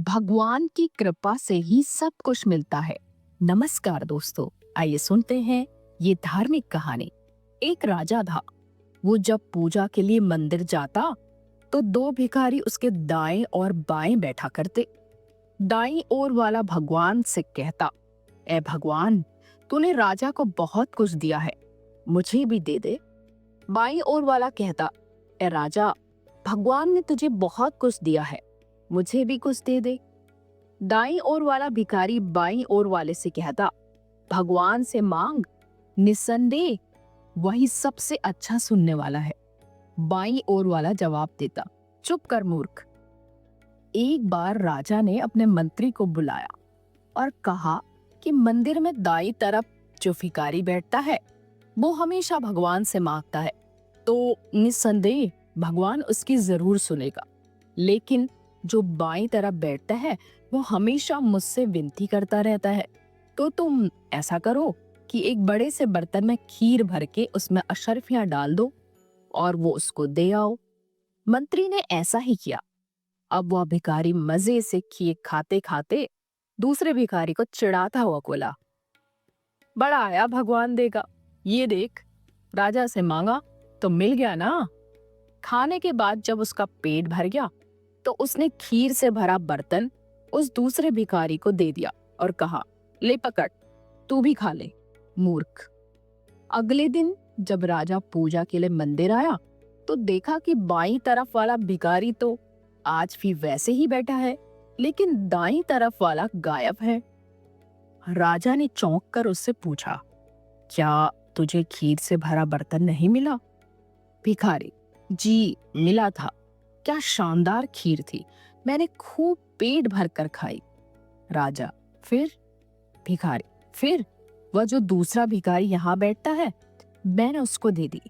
भगवान की कृपा से ही सब कुछ मिलता है। नमस्कार दोस्तों, आइए सुनते हैं ये धार्मिक कहानी। एक राजा था। वो जब पूजा के लिए मंदिर जाता तो दो भिखारी उसके दाएं और बाएं बैठा करते। दाईं ओर वाला भगवान से कहता, ए भगवान, तूने राजा को बहुत कुछ दिया है, मुझे भी दे दे। बाईं ओर वाला कहता, ए राजा, भगवान ने तुझे बहुत कुछ दिया है, मुझे भी कुछ दे दे। दाईं ओर वाला भिखारी बाईं ओर वाले से कहता, भगवान से मांग, निस्संदेह वही सबसे अच्छा सुनने वाला है। बाईं ओर वाला जवाब देता, चुप कर मूर्ख। एक बार राजा ने अपने मंत्री को बुलाया और कहा कि मंदिर में दाईं तरफ जो भिखारी बैठता है वो हमेशा भगवान से मांगता है, तो निस्संदेह भगवान उसकी जरूर सुनेगा। लेकिन जो बाईं तरफ बैठता है वो हमेशा मुझसे विनती करता रहता है, तो तुम ऐसा करो कि एक बड़े से बर्तन में खीर भर के उसमें अशर्फियां डाल दो और वो उसको दे आओ। मंत्री ने ऐसा ही किया। अब वह भिखारी मजे से खीर खाते खाते दूसरे भिखारी को चिढ़ाता हुआ बोला, बड़ा आया भगवान देगा, ये देख, राजा से मांगा तो मिल गया ना। खाने के बाद जब उसका पेट भर गया तो उसने खीर से भरा बर्तन उस दूसरे भिखारी को दे दिया और कहा, ले पकड़, तू भी खा ले, मूर्ख। अगले दिन जब राजा पूजा के लिए मंदिर आया तो देखा कि बाईं तरफ वाला भिखारी तो आज भी वैसे ही बैठा है, लेकिन दाईं तरफ वाला गायब है। राजा ने चौंक कर उससे पूछा, क्या तुझे खीर से भरा बर्तन नहीं मिला? भिखारी, जी मिला था, क्या शानदार खीर थी, मैंने खूब पेट भर कर खाई। राजा, फिर? भिखारी, फिर वह जो दूसरा भिखारी यहाँ बैठता है, मैंने उसको दे दी।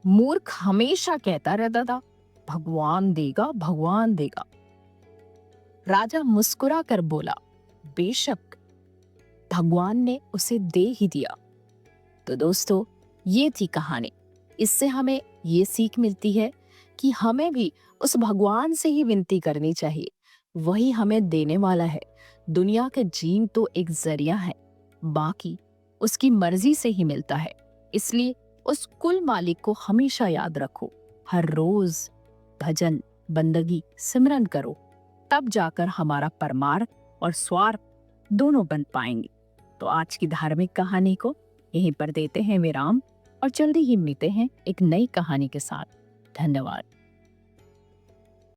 मूर्ख हमेशा कहता रहता था, भगवान देगा, भगवान देगा। राजा मुस्कुरा कर बोला, बेशक, भगवान ने उसे दे ही दिया। तो दोस्तों, ये थी कहानी। इससे हमें ये सीख मिलती है कि हमें भी उस भगवान से ही विनती करनी चाहिए, वही हमें देने वाला है। दुनिया का जीवन तो एक जरिया है, बाकी उसकी मर्जी से ही मिलता है। इसलिए उस कुल मालिक को हमेशा याद रखो। हर रोज भजन, बंदगी, सिमरन करो, तब जाकर हमारा परमार्थ और स्वार्थ दोनों बन पाएंगे। तो आज की धार्मिक कहानी को यहीं पर देते हैं विराम और जल्दी ही मिलते हैं एक नई कहानी के साथ। धन्यवाद।